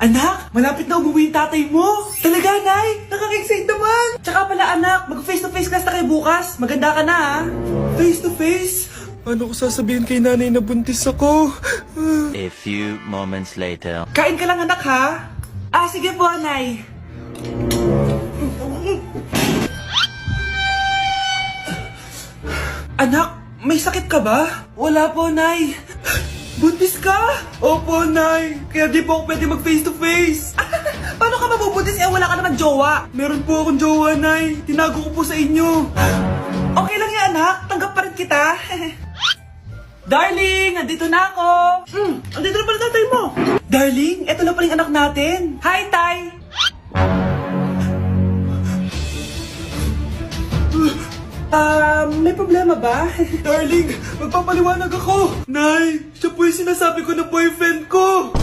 Anak, malapit na umuwi yung tatay mo. Talaga, Nay? Nakaka-excite naman. Tsaka pala, anak, mag-face-to-face class na kayo bukas. Maganda ka na, ha? Face-to-face? Paano ko sasabihin kay nanay na buntis ako? A few moments later. Kain ka lang, anak, ha? Ah, sige po, Nay. Anak, may sakit ka ba? Wala po, Nay. Buntis ka? Opo, Nay. Kaya di po ako pwede mag-face-to-face. Paano ka mabubuntis? Wala ka naman jowa. Meron po akong jowa, Nay. Tinago ko po sa inyo. Okay lang yan, anak. Tanggap pa rin kita. Darling, nandito na ako. Andito na pala tatay mo. Darling, eto na pala yung anak natin. Hi, Tay. May problema ba? Darling, magpapaliwanag ako. Nay, siya po yung sinasabi ko na boyfriend ko.